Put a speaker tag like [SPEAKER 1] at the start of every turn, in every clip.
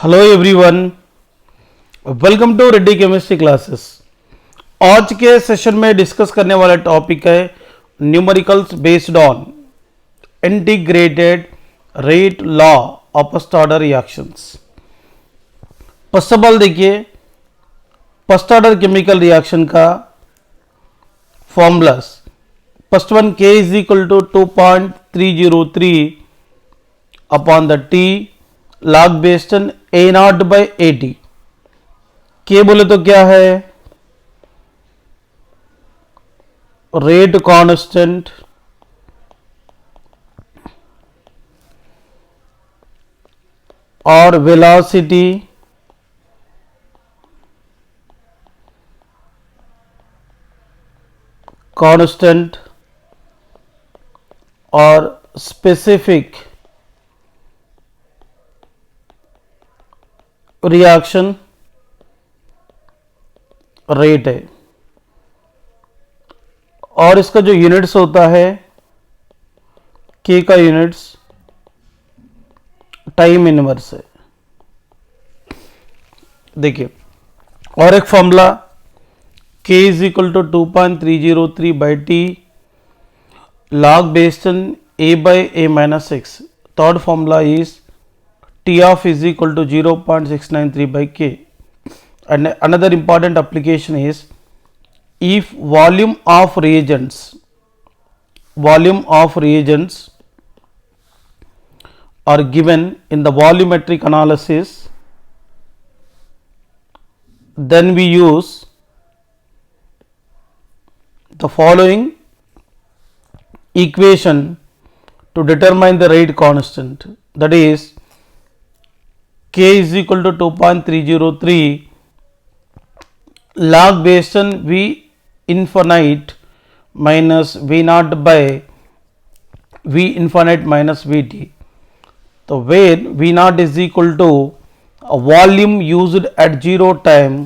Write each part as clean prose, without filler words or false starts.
[SPEAKER 1] Hello everyone, welcome to Reddy chemistry classes. आज के session में डिस्कस करने वाला टॉपिक है numericals based on integrated rate law of first order reactions. First of all देखिए, first order chemical reaction का formulas. First one, K is equal to 2.303 upon the T log based on A naught by A T. K बोले तो क्या है? Rate constant और velocity constant और specific reaction rate है। और इसका जो यूनिट्स होता है, के का यूनिट्स टाइम इनवर्स है। देखिए, और एक formula K is equal to 2.303 by T log based on A by A minus X. Third formula is T of is equal to 0.693 by K. And another important application is if volume of reagents are given in the volumetric analysis, then we use the following equation to determine the rate constant, that is K is equal to 2.303 log based on V infinite minus V naught by V infinite minus Vt. So where V naught is equal to a volume used at 0 time,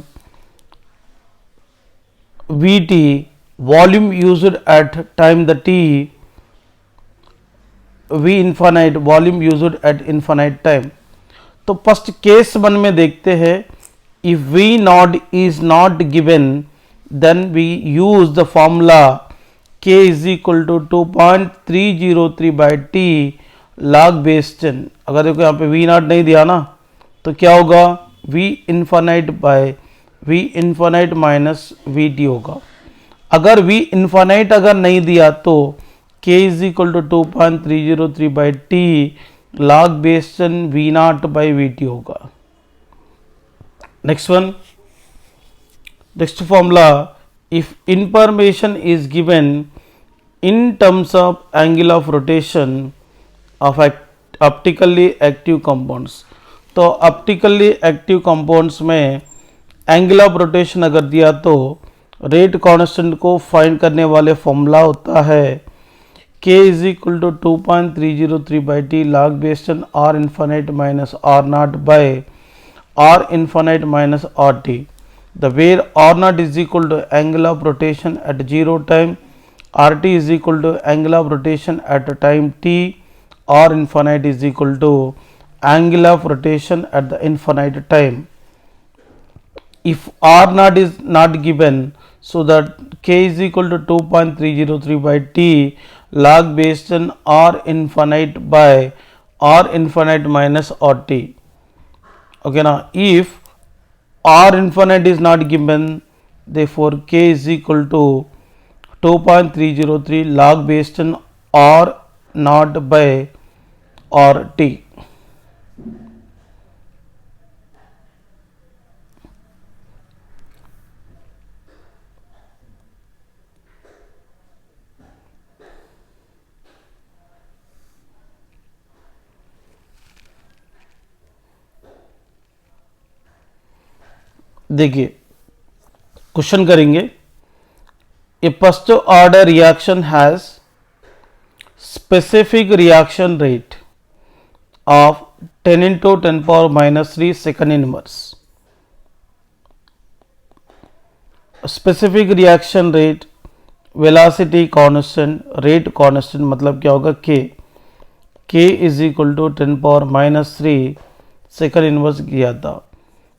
[SPEAKER 1] Vt volume used at time the t, V infinite volume used at infinite time. तो first case one में देखते हैं, if V naught is not given then we use the formula K is equal to 2.303 by T log base 10। अगर देखो यहाँ पे we not नहीं दिया ना, तो क्या होगा? V infinite by V infinite minus V T होगा। अगर V इन्फानाइट अगर नहीं दिया तो K is equal to 2.303 by T log based on V naught by V T होगा। Next one, next formula, if information is given in terms of angle of rotation of optically active compounds. तो optically active compounds में angle of rotation अगर दिया तो rate constant को find करने वाले formula होता है K is equal to 2.303 by T log based on R infinite minus R naught by R infinite minus RT. The where R naught is equal to angle of rotation at 0 time, RT is equal to angle of rotation at time t, R infinite is equal to angle of rotation at the infinite time. If R naught is not given, so that K is equal to 2.303 by T log based on R infinite by R infinite minus RT. Okay, now if R infinite is not given, therefore K is equal to 2.303 log based on R naught by RT. देखिए, question करेंगे, a first order reaction has specific reaction rate of 10 into 10 power minus 3 second inverse। Specific reaction rate, velocity constant, rate constant मतलब क्या होगा? K is equal to 10 power minus 3 second inverse किया था।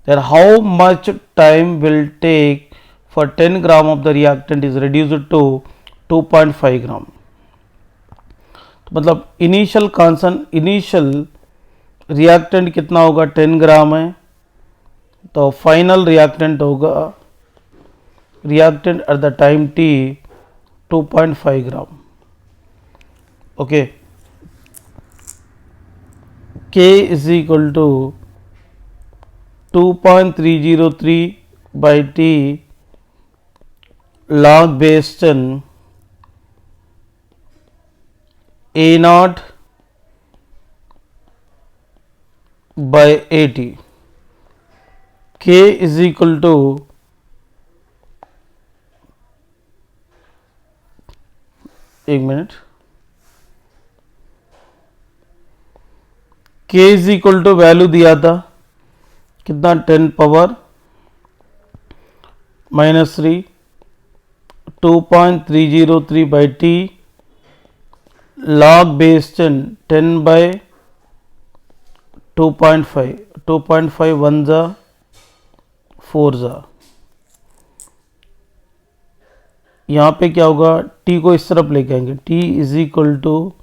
[SPEAKER 1] Then how much time will take for 10 gram of the reactant is reduced to 2.5 gram. तो मतलब initial reactant कितना होगा, 10 gram है, तो फाइनल रिएक्टेंट होगा, reactant at the time t 2.5 gram. Okay, k is equal to 2.303 by t log base 10 a naught by 80। k is equal to एक minute, k is equal to value दिया था कितना, 10 power -3 2.303 by t log base 10 by 2.5 2.5 1 जा 4 जा। यहाँ पे क्या होगा, t को इस तरफ लेके आएंगे, t is equal to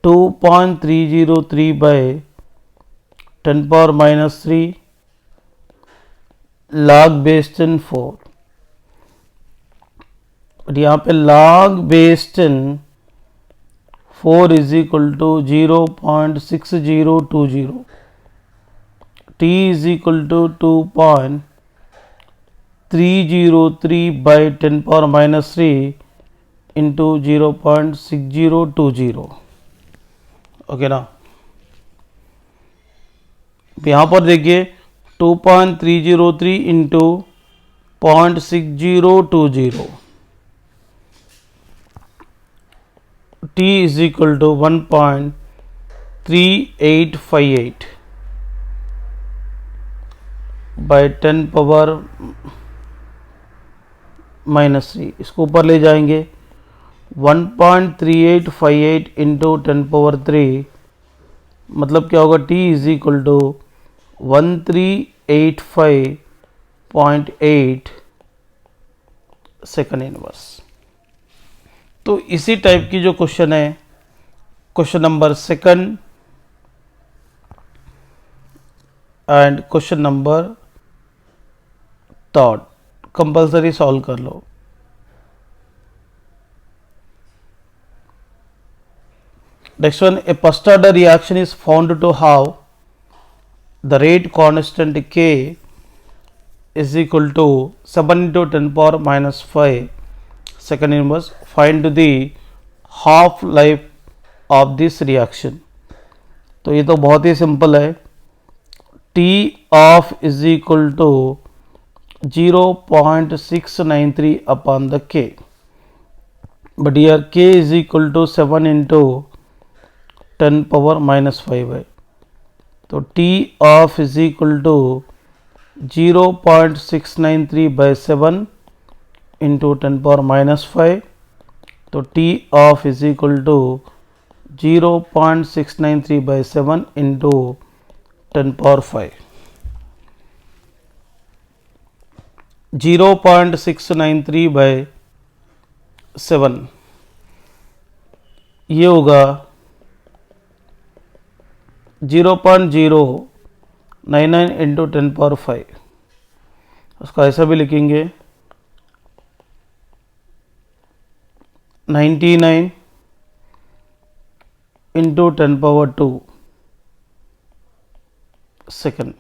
[SPEAKER 1] 2.303 by 10 power -3 log base 10 4। और यहाँ पे log base 10 4 is equal to 0.6020, t is equal to 2.303 by 10 power -3 into 0.6020। Okay ना, यहाँ पर देखिए 2.303 into 0.6020, t is equal to 1.3858 by 10 power -3। इसको ऊपर ले जाएंगे, 1.3858 इंटू 10 पावर 3 मतलब क्या होगा, t is equal to 1385.8 second inverse. तो इसी टाइप की जो क्वेश्चन है, question number second and question number third compulsory solve कर लो। Next one, a first order reaction is found to have the rate constant k is equal to 7 into 10 power -5 second inverse. Find the half life of this reaction। तो ये तो बहुत ही simple है, t half is equal to 0.693 upon the k, but here k is equal to 7 into 10 power -5 है। तो t half is equal to 0.693 by 7 into 10 power -5। तो t half is equal to 0.693 by 7 into 10 power 5। 0.693 by 7 ये होगा 0.099 into 10 power 5। उसका ऐसा भी लिखेंगे 99 into 10 power 2 second.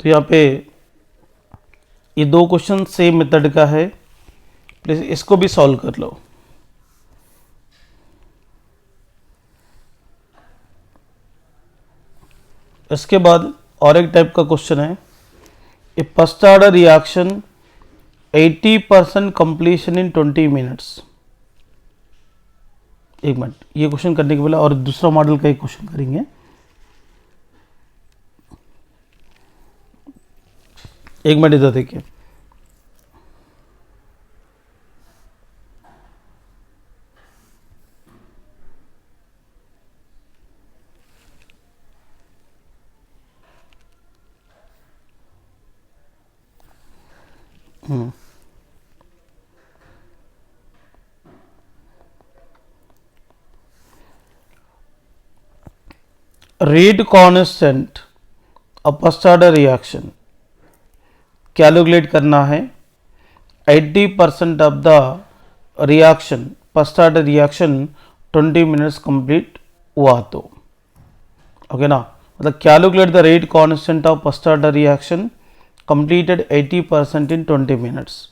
[SPEAKER 1] तो यहाँ पे ये दो क्वेश्चन सेम मेथड का है, प्लीज इसको भी सॉल्व कर लो। इसके बाद और एक टाइप का क्वेश्चन है, ए फर्स्ट ऑर्डर रिएक्शन 80% कंप्लीशन इन 20 मिनट्स। एक मिनट, ये क्वेश्चन करने के पहले और दूसरा मॉडल का एक क्वेश्चन करेंगे। एक मिनट इधर देखिए, rate constant of first order reaction calculate करना है. 80% of the reaction first order reaction 20 minutes complete हुआ तो ओके ना. मतलब calculate the rate constant of first order reaction completed 80% in 20 minutes.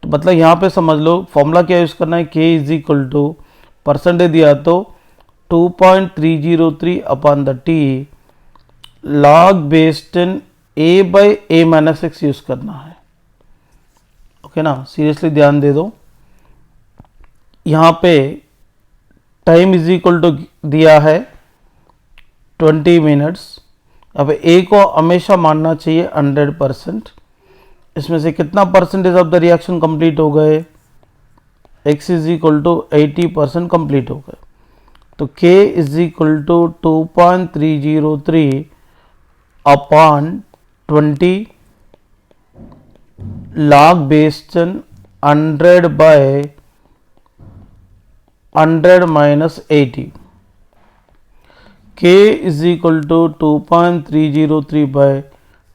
[SPEAKER 1] तो मतलब यहाँ पे समझ लो फॉर्मूला क्या यूज़ करना है. के इज इक्वल टू परसेंटेज दिया तो 2.303 upon the T log based in A by A minus x use करना है. ओके ना. सीरियसली ध्यान दे दो. यहाँ पे टाइम इज इक्वल टू दिया है 20 मिनट्स. अब ए को हमेशा मानना चाहिए 100%. इसमें से कितना percentage of the reaction complete हो गए. x is equal to 80% complete हो गए. तो k is equal to 2.303 upon 20 log based on 100 by 100 minus 80. K is equal to 2.303 by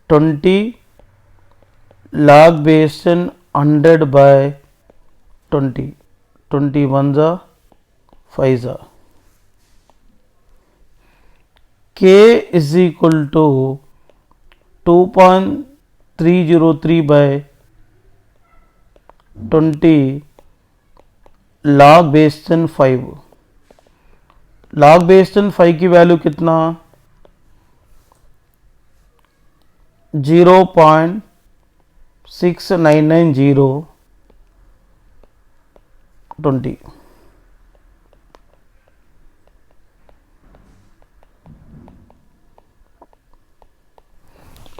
[SPEAKER 1] 20 log based on 100 by 20. 21 जा 5 जा. K is equal to 2.303 by 20 log based on 5. log based on 5 की value कितना 0.6990 20.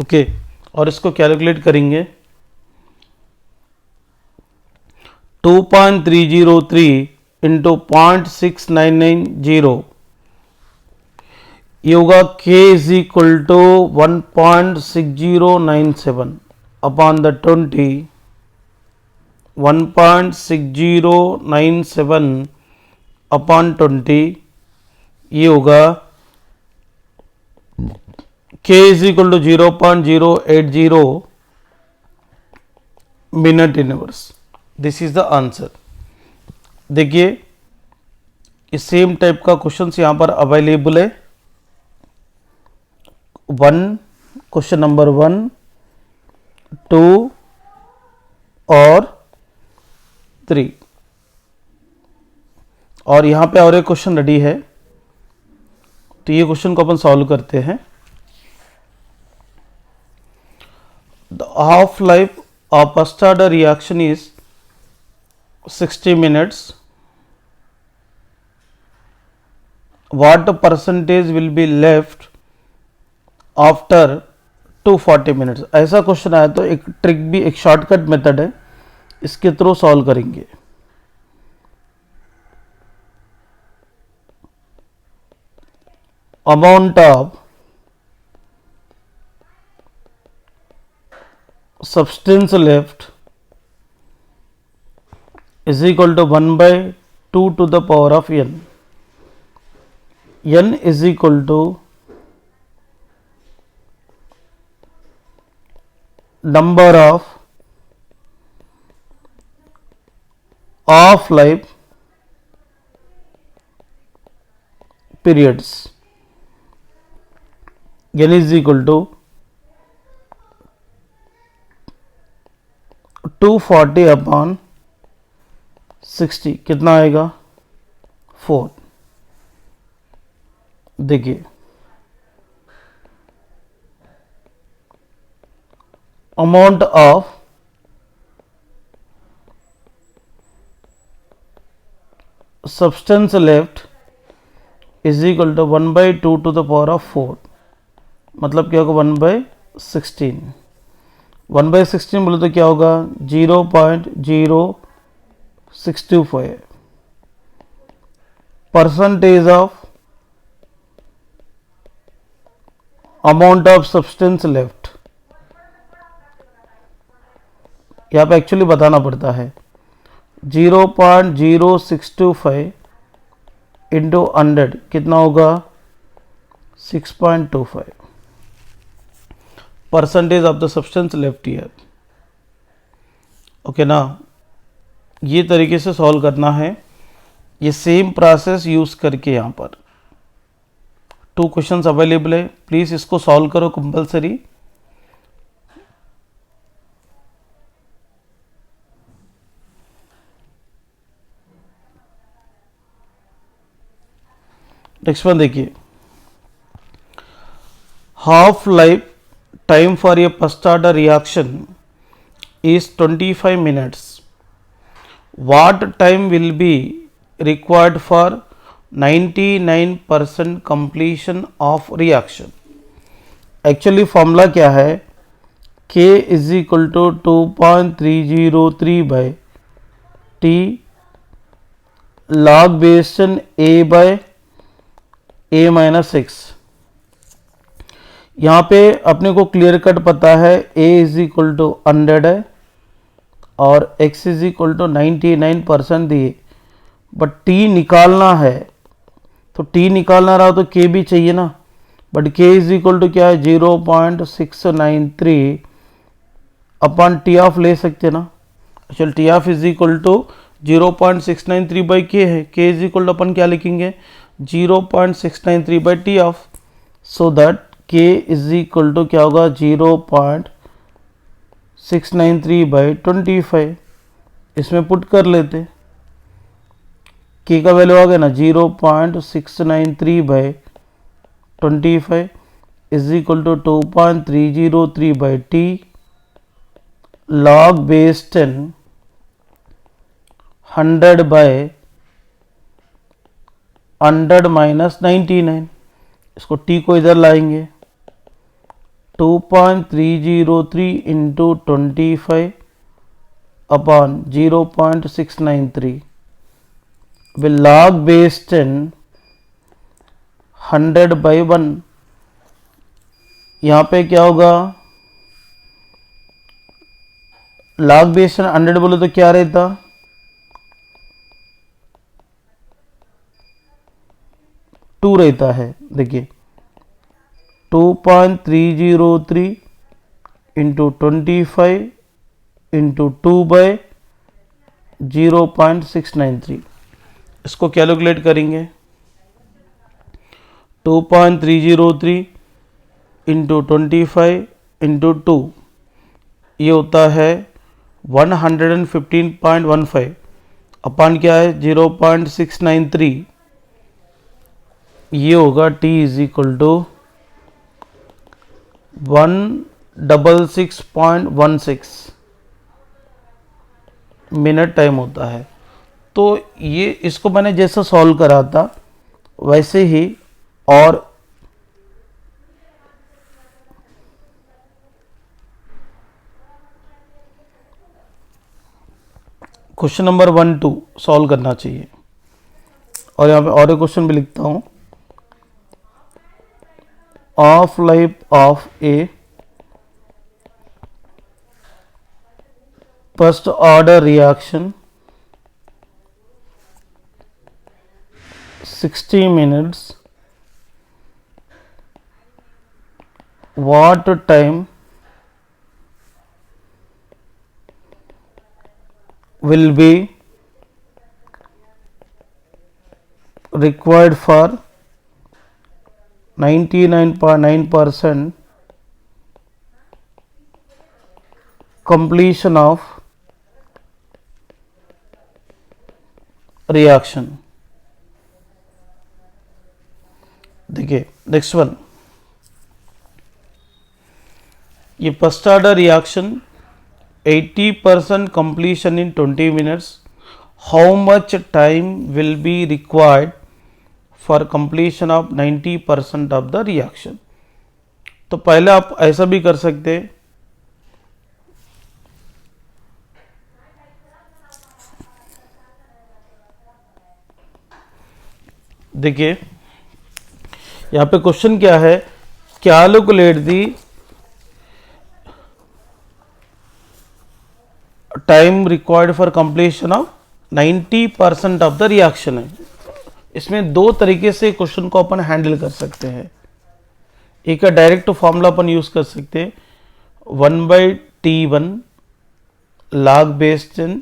[SPEAKER 1] Okay और इसको calculate करेंगे. 2.303 into 0.6990 ये होगा k is equal to 1.6097 upon the 20. 1.6097 upon 20 ये होगा k is equal to 0.080 minute inverse. This is the answer. देखिए इस सेम टाइप का क्वेश्चन यहाँ पर अवेलेबल है. क्वेश्चन नंबर 1, 2 और 3 और यहाँ पे और एक क्वेश्चन रेडी है. तो ये क्वेश्चन को अपन सॉल्व करते हैं. The half life of first order reaction is 60 minutes. What percentage will be left after 240 minutes? ऐसा क्वेश्चन आया तो एक ट्रिक भी, एक शॉर्टकट मेथड है, इसके थ्रू सॉल्व करेंगे. Amount of substance left is equal to 1 by 2 to the power of n. n is equal to number of life periods. n is equal to 240 upon 60 कितना आएगा 4. देखिए amount of substance left is equal to 1 by 2 to the power of 4. मतलब क्या होगा 1 by 16. 1 by 16 बोले तो क्या होगा 0.0625. Percentage of amount of substance left यहाँ पे एक्चुअली बताना पड़ता है 0.0625 इंटू 100 कितना होगा 6.25 percentage of the substance left ear. Okay ना, ये तरीके से सॉल्व करना है, ये सेम प्रोसेस यूज करके। यहाँ पर 2 क्वेश्चंस अवेलेबल है, प्लीज इसको सॉल्व करो कंपलसरी। नेक्स्ट वन देखिए, half life time for a first order reaction is 25 minutes. What time will be required for 99% completion of reaction? Actually formula क्या है, K is equal to 2.303 by T log base 10 A by A minus 6। यहाँ पे अपने को clear cut पता है A is equal to 100 है और x इज इक्वल टू 99% दिए, बट t निकालना है, तो t निकालना रहा तो k भी चाहिए ना, but k is equal to क्या है 0.693 अपन टी ऑफ ले सकते ना। चल T half is equal to 0.693 by k है, k इज इक्वल टू अपन क्या लिखेंगे 0.693 by T half, so that k is equal to क्या होगा 0.693 बाई 25। इसमें पुट कर लेते, k का वैल्यू आ गया ना 0.693 by 25 is equal to 2.303 by t log base 10 100 by 100 minus 99। इसको t को इधर लाएंगे 2.303 into 25 upon 0.693 will log base 10 100 by 1। यहाँ पे क्या होगा log बेस 100 बोले तो क्या रहता 2 रहता है। देखिए 2.303 इंटू 25 इंटू 2 बाई 0.693, इसको कैलकुलेट करेंगे 2.303 इंटू 25 इंटू 2 ये होता है 115.15 अपन क्या है 0.693, ये होगा t is equal to 166.16 minute time होता है। तो ये इसको मैंने जैसा सॉल्व करा था वैसे ही, और क्वेश्चन नंबर 1 2 सॉल्व करना चाहिए। और यहाँ पे और एक क्वेश्चन भी लिखता हूँ, of life of A first order reaction 60 minutes, what time will be required for 99.9% completion of reaction। देखिए नेक्स्ट वन, ये first order reaction 80% completion in 20 minutes, how much time will be required for completion of 90% of the reaction। तो पहले आप ऐसा भी कर सकते हैं, देखिए यहाँ पे क्वेश्चन क्या है, calculate the time required for completion of 90% of the reaction है। इसमें दो तरीके से क्वेश्चन को अपन हैंडल कर सकते हैं। एक का डायरेक्ट फॉर्मूला अपन यूज कर सकते हैं, 1/T1 log base 10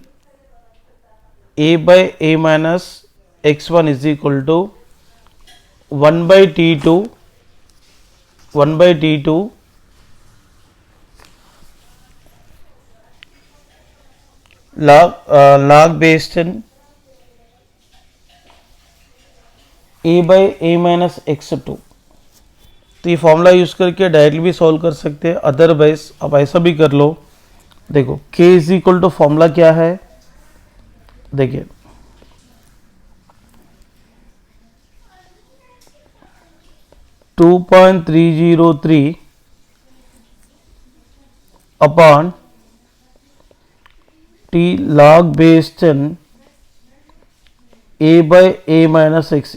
[SPEAKER 1] a/a minus x1 is equal to 1/T2 log base 10 a/a minus x2। तो ये फॉर्मूला यूज करके डायरेक्टली भी सॉल्व कर सकते हैं, अदरवाइज आप ऐसा भी कर लो। देखो k is equal to formula क्या है, देखिए 2.303 upon t log base 10 a/a minus x।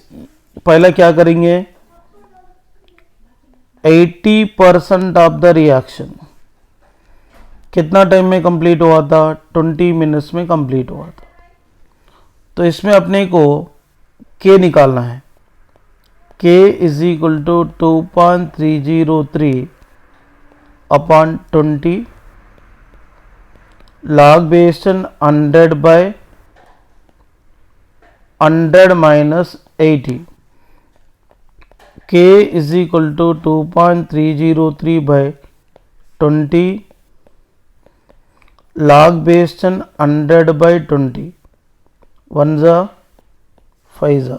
[SPEAKER 1] पहला क्या करेंगे, 80% ऑफ द रिएक्शन कितना टाइम में कंप्लीट हुआ था, 20 मिनट्स में कंप्लीट हुआ था। तो इसमें अपने को k निकालना है, k is equal to 2.303 upon 20 log base 10 100 minus 80। k is equal to 2.303 by 20 log base 10 100 by 20, 1 जा 5 जा,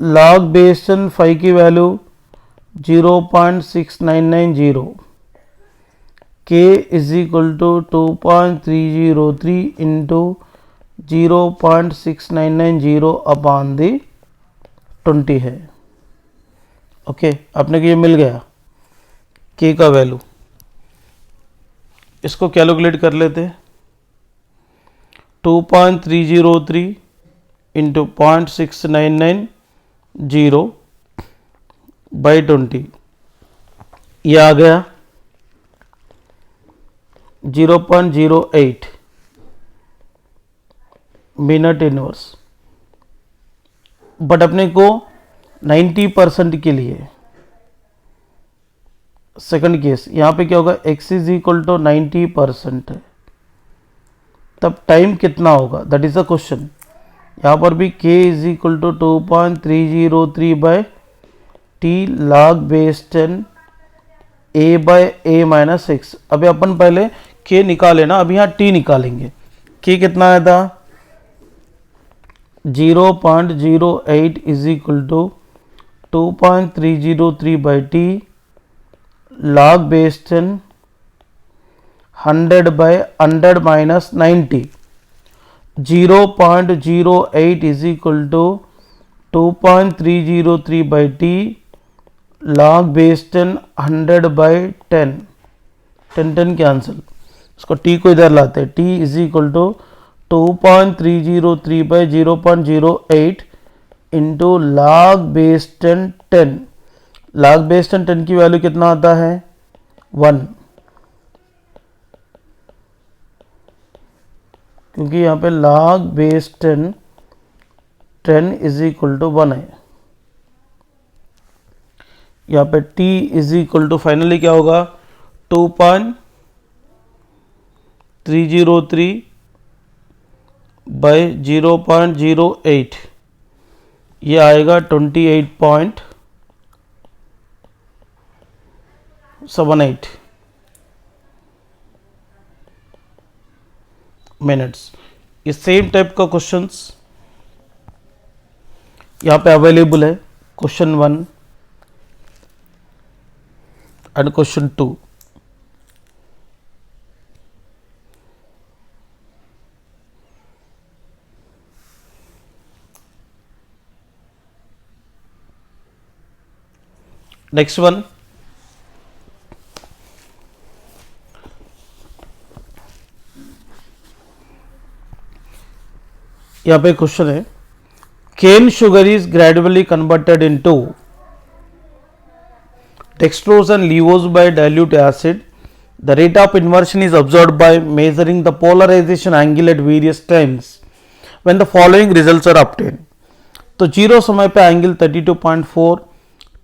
[SPEAKER 1] log base 10 5 की value 0.6990, k is equal to 2.303 into 0.6990 upon the 20 है। ओके, आपने को ये मिल गया k का वैल्यू। इसको कैलकुलेट कर लेते, 2.303 इंटू 0.6990 बाई 20, ये आ गया 0.08 मिनट इनवर्स। बट अपने को 90% के लिए सेकंड केस, यहां पे क्या होगा, x इज इक्वल टू 90% है, तब टाइम कितना होगा, दैट इज द क्वेश्चन। यहां पर भी k is equal to 2.303 by t log base 10 a/a minus x। अभी अपन पहले k निकाले ना, अभी यहां t निकालेंगे। k कितना आया था, 0.08 is equal to 2.303 by t log base 10 100 by 100 minus 90, 0.08 is equal to 2.303 by t log base 10 100 by 10, 10 cancel, इसको t को इधर लाते हैं, t is equal to 2.303 by 0.08 into log base 10 10। log base 10 की value कितना आता है, 1, क्योंकि यहाँ पे log base 10 is equal to 1 है। यहाँ पे t is equal to finally क्या होगा, 2.303 बाई 0.08, ये आएगा 28.78 मिनट्स। ये सेम टाइप का क्वेश्चंस यहाँ पे अवेलेबल है, question 1 and question 2। Next one, यहाँ पे क्वेश्चन है, cane sugar is gradually converted into dextrose and laevulose by dilute acid The rate of inversion is observed by measuring the polarization angle at various times when the following results are obtained. तो zero समय पे angle 32.4,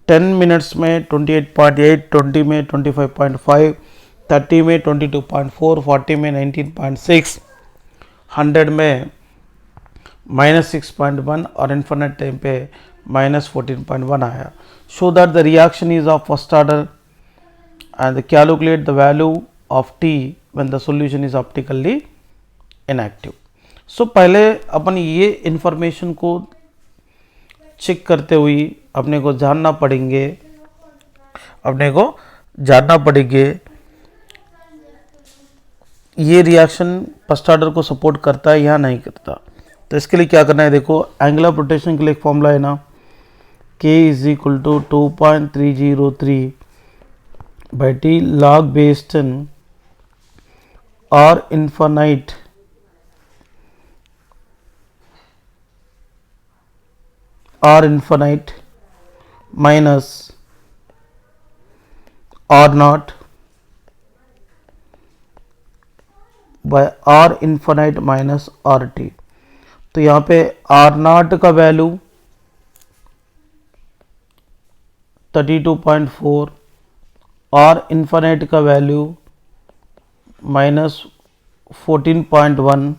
[SPEAKER 1] 10 minutes में 28.8, 20 में 25.5, 30 में 22.4, 40 में 19.6, 100 में -6.1 और infinite time पे -14.1 आया. Show that the reaction is of first order and calculate the value of t when the solution is optically inactive. So पहले अपन ये इंफॉर्मेशन को चेक करते हुए अपने को जानना पड़ेंगे ये रिएक्शन फर्स्ट ऑर्डर को सपोर्ट करता है या नहीं करता. तो इसके लिए क्या करना है, देखो एंगल ऑफ रोटेशन के लिए एक फॉर्मूला है ना, k = 2.303 by t log base 10 r infinite minus r naught by r infinite minus rt. तो यहाँ पे r naught का वैल्यू 32.4, और इन्फिनिट का वैल्यू -14.1.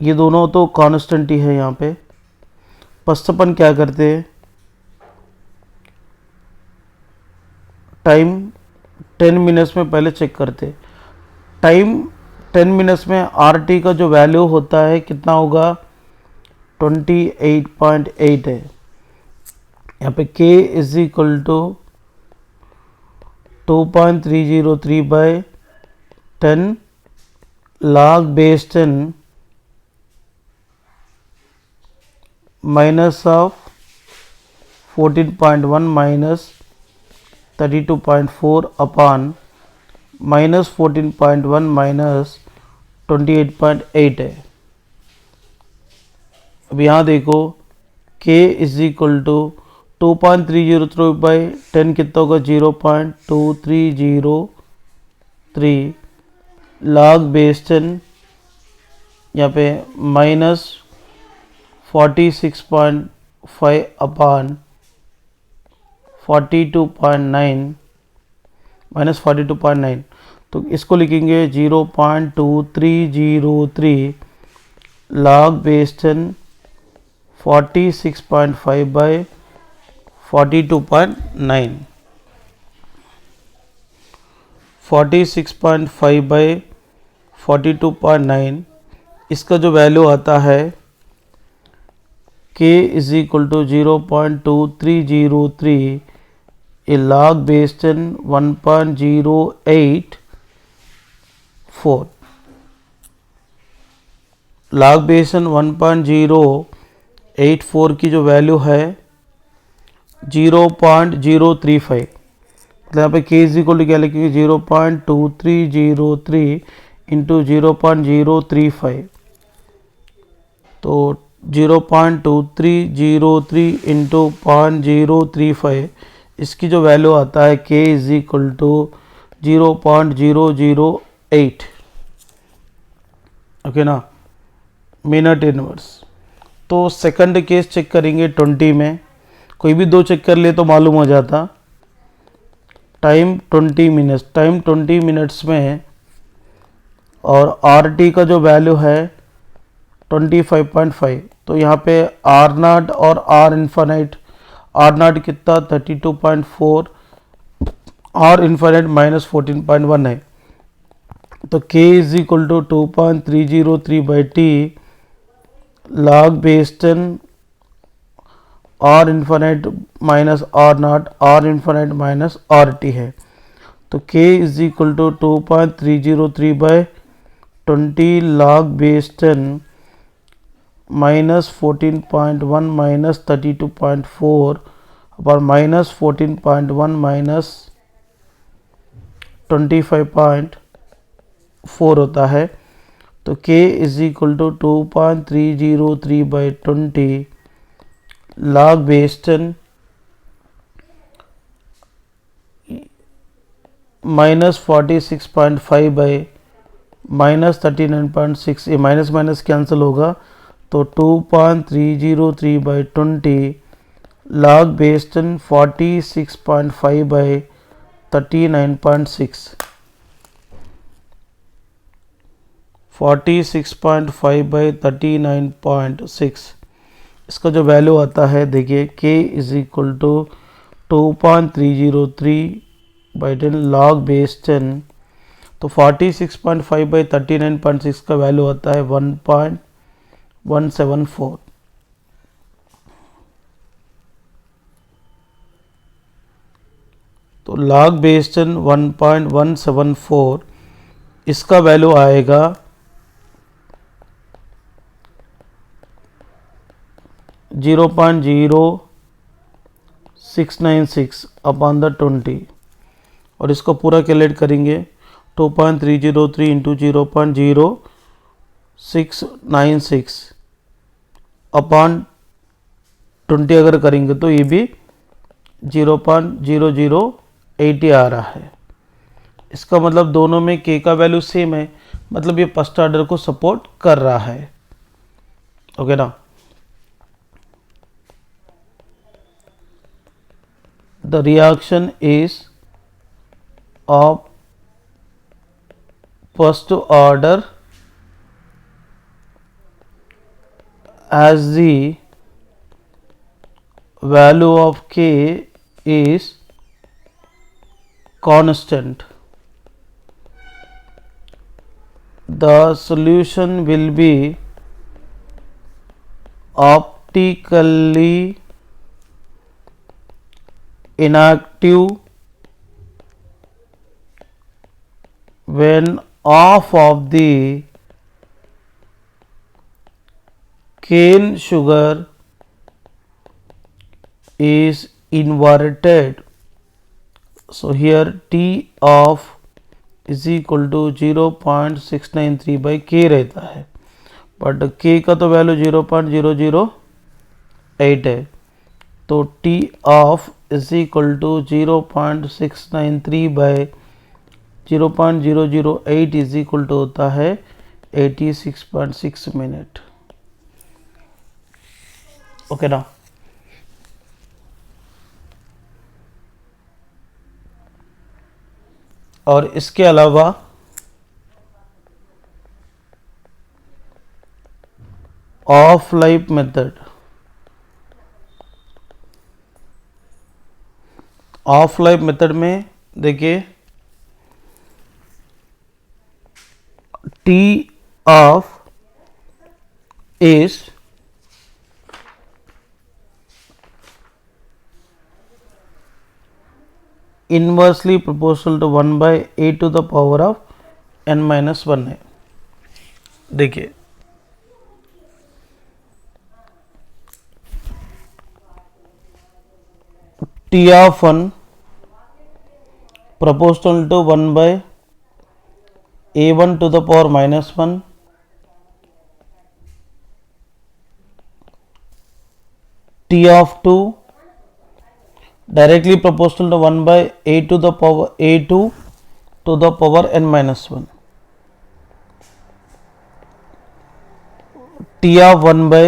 [SPEAKER 1] ये दोनों तो कांस्टेंट ही है यहाँ पे. फर्स्ट अपन क्या करते हैं, टाइम 10 मिनट्स में पहले चेक करते. टाइम 10 मिनट्स में आरटी का जो वैल्यू होता है कितना होगा, 28.8 है. यहाँ पे k = 2.303 by 10 log base 10 minus of 14.1 minus 32.4 upon -14.1 minus 28.8 है. अब यहाँ देखो k = 2.303 by 10 कितना होगा, 0.2303 log base 10, यहाँ पे -46.5 upon 42.9 -42.9. तो इसको लिखेंगे 0.2303 log base 10 46.5 by 42.9. 46.5 by 42.9 इसका जो वैल्यू आता है k = 0.2303 log base 10 1.084. log base 10 1.084 की जो वैल्यू है 0.035. मतलब यहाँ पे k = क्या लिखेंगे, 0.2303 इंटू 0.035. तो 0.2303 इंटू 0.035 इसकी जो वैल्यू आता है k = 0.008. ओके ना, मिनट इनवर्स. तो सेकंड केस चेक करेंगे 20 में. कोई भी दो चेक कर ले तो मालूम हो जाता. टाइम 20 मिनट्स में और RT का जो वैल्यू है 25.5. तो यहाँ पे R0 और R इन्फिनिट, R0 कितना 32.4, R इन्फिनिट -14.1 है. तो k = 2.303 by t log base 10 R infinite minus R0, R infinite minus RT है. तो k = 2.303 by 20 log base 10 -14.1 minus 32.4 और -14.1 minus 25.4 होता है. तो k = 2.303 by 20 log base 10 -46.5 by -39.6, ये माइनस माइनस कैंसिल होगा तो 2.303 by 20 log based on 46.5 by 39.6, 46.5 by 39.6, इसका जो वैल्यू आता है देखिए k is equal to 2.303 by 10 log base 10, तो 46.5 बाई 39.6 का वैल्यू आता है 1.174। तो log बेस 10 1.174, इसका वैल्यू आएगा 0.0696 अपॉन द 20, और इसको पूरा कैलकुलेट करेंगे 2.303 इंटू 0.0696 अपॉन 20 अगर करेंगे तो ये भी 0.0080 आ रहा है। इसका मतलब दोनों में k का वैल्यू सेम है, मतलब ये फर्स्ट ऑर्डर को सपोर्ट कर रहा है। ओके ना। The reaction is of first order as the value of k is constant, the solution will be optically inactive when half of the cane sugar is inverted. So here T of is equal to 0.693 by k रहता है, but k का तो value 0.008 है, तो T of is equal to 0.693 by 0.008 is equal to होता है 86.6 minute. Okay ना। और इसके अलावा half life method, half life method में देखिए T half is inversely proportional to 1 by a to the power of n-1 है। देखिए T half 1 proportional to 1 by a1 to the power -1, T of 2 directly proportional to 1 by a to the power a2 to the power n-1, T of 1 by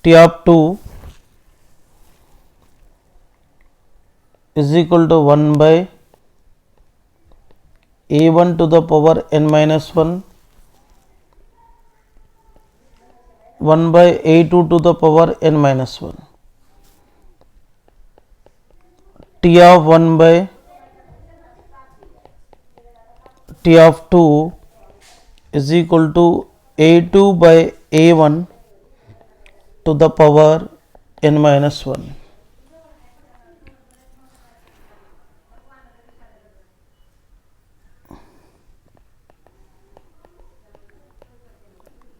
[SPEAKER 1] T of 2 is equal to 1 by a1 to the power n-1, 1 by a2 to the power n-1, T of 1 by T of 2 is equal to a2 by a1 to the power n-1।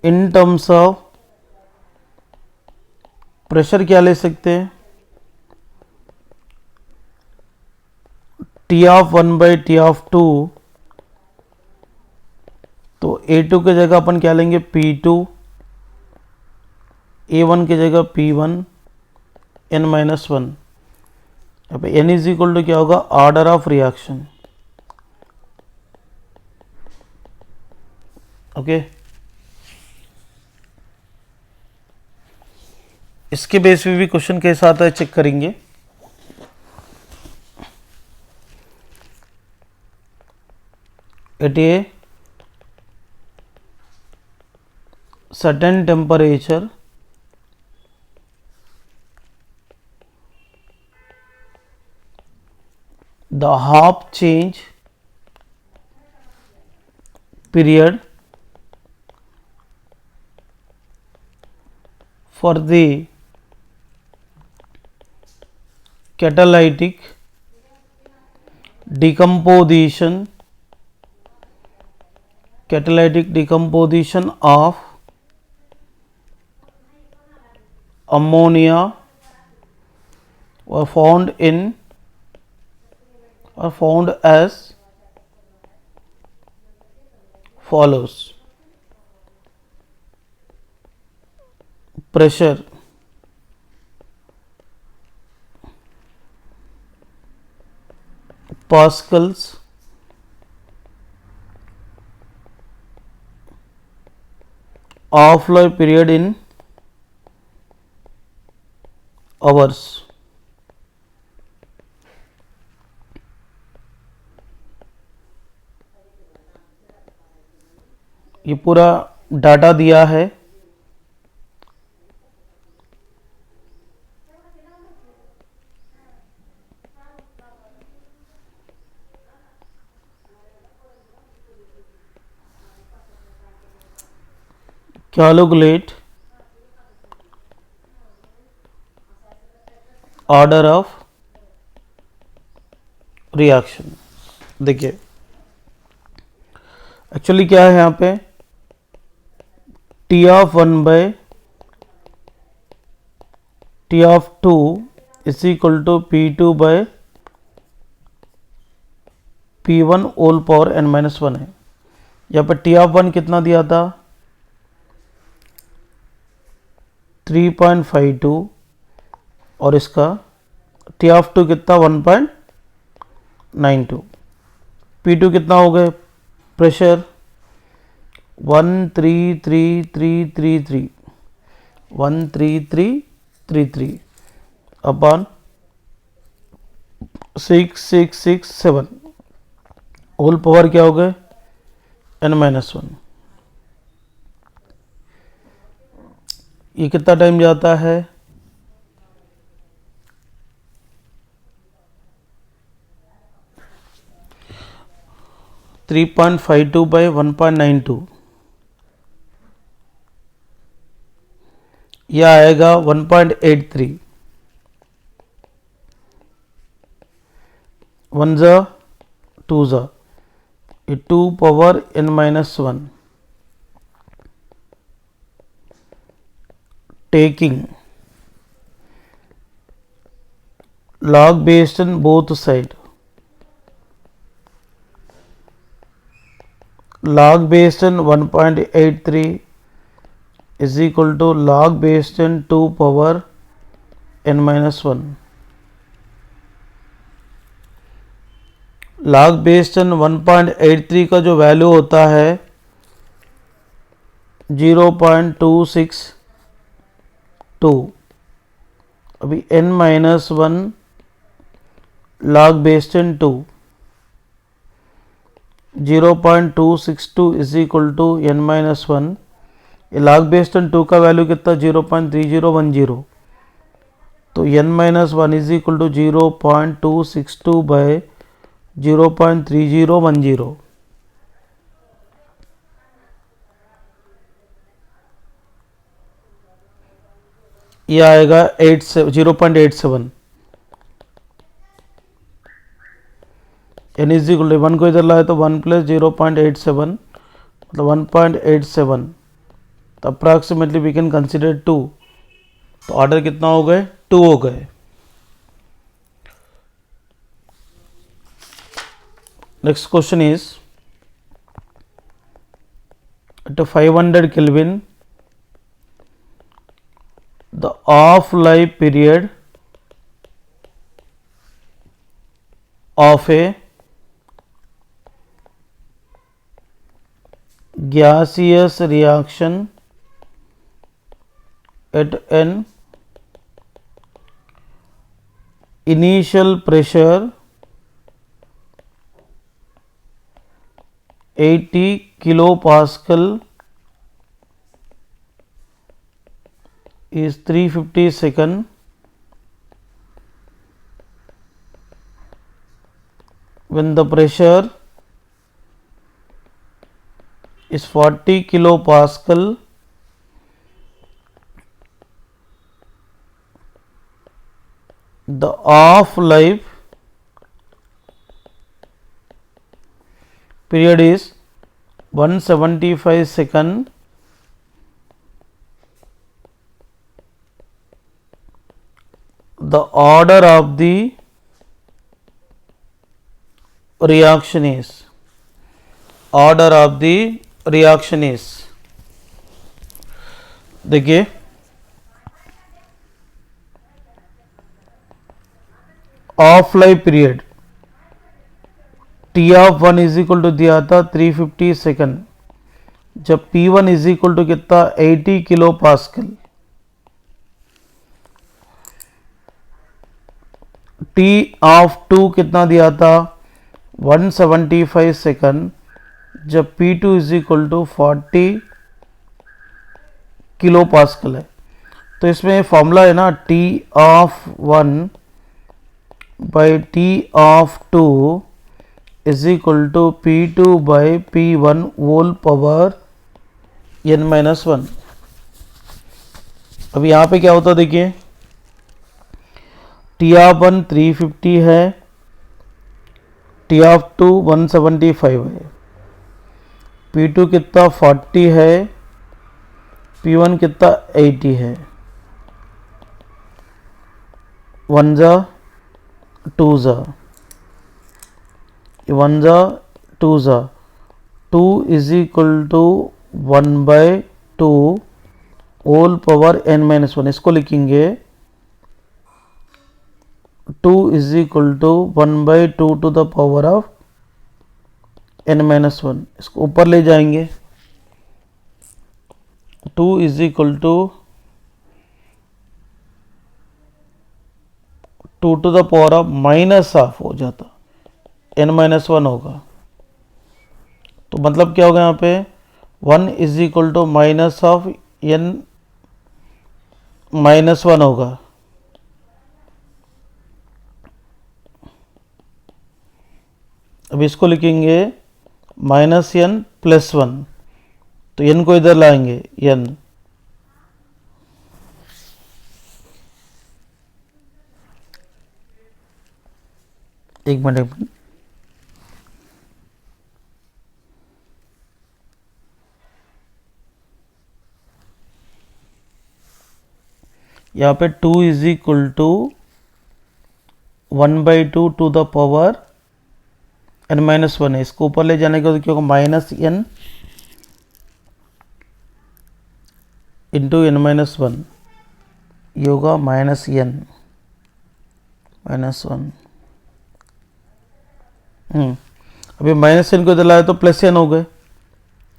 [SPEAKER 1] In terms of pressure क्या ले सकते हैं, T half 1 by T of 2, तो A2 की जगह अपन क्या लेंगे P2, A1 की जगह P1 n-1, यहाँ पे n इज इक्वल टू क्या होगा, ऑर्डर ऑफ रिएक्शन। ओके, इसके बेस पे भी क्वेश्चन कैसा आता है चेक करेंगे। At a certain temperature the half change period for the catalytic decomposition of ammonia were found as follows: pressure, pascals, off life period in hours। ये पूरा data दिया है। Calculate order of reaction. देखिए actually क्या है यहाँ पे, T half 1 by T half 2 is equal to P2 by P1 whole power n-1 है। यहाँ पे टी ऑफ 1 कितना दिया था, 3.52, और इसका टी ऑफ 2 कितना 1.92। P2 कितना हो गए, प्रेशर 13333 13333 अपॉन 6667 होल पावर क्या हो गए n-1। ये कितना टाइम जाता है, 3.52 बाय 1.92, यह आएगा 1.83। 1 जा 2 जा, ये 2 power n-1। taking log based on both side, log based on 1.83 is equal to log based on 2 power n-1। log based on 1.83 का जो वैल्यू होता है 0.262। अभी n-1 log based on 2, 0.262 is equal to n-1। ये log based on 2 का value कितना 0.3010, तो n-1 is equal to 0.262 by 0.3010। ये आएगा 0.87। n इज इक्वल टू 1 को इधर लाए तो 1 प्लस 0.87 मतलब 1.87, तो अप्रॉक्सीमेटली वी कैन कंसिडर 2। तो ऑर्डर कितना हो गए, 2 हो गए। Next question is at 500 Kelvin the off life period of a gaseous reaction at an initial pressure 80 kilopascal is 350 second when the pressure is 40 kilopascal the half life period is 175 second the order of the reaction is देखिए half life period T half 1 is equal to दिया था 350 second जब P1 is equal to कितना 80 kilo pascal T half 2 कितना दिया था 175 second जब P2 is equal to 40 kilo pascal है। तो इसमें फॉर्मूला है ना T half 1 by T half 2 is equal to P2 by P1 whole power n-1। अब यहाँ पे क्या होता देखिए टी ऑफ 1 350 है टी ऑफ 2 175 है P2 कितना 40 है P1 कितना 80 है 1 जा 2 जा 1 जा 2 जा 2 is equal to 1 by 2 whole power n-1 इसको लिखेंगे 2 is equal to 1 by 2 to the power of n-1 इसको ऊपर ले जाएंगे 2 is equal to 2 to the power of minus half हो जाता n-1 होगा। तो मतलब क्या होगा यहाँ पे 1 is equal to minus of n-1 होगा। अब इसको लिखेंगे माइनस n प्लस 1 तो n को इधर लाएंगे n एक मिनट यहाँ पे 2 is equal to 1 by 2 to the power n-1 है इसको ऊपर ले जाने का तो क्या होगा माइनस n इंटू n-1 ये होगा माइनस n -1 अभी माइनस n को इधर लाया तो प्लस n हो गए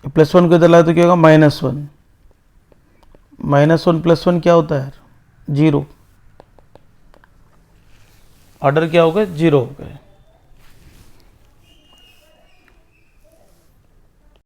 [SPEAKER 1] प्लस 1 को इधर लाया तो क्या होगा -1 -1 प्लस 1 क्या होता है 0 ऑर्डर क्या हो गए 0 हो गए।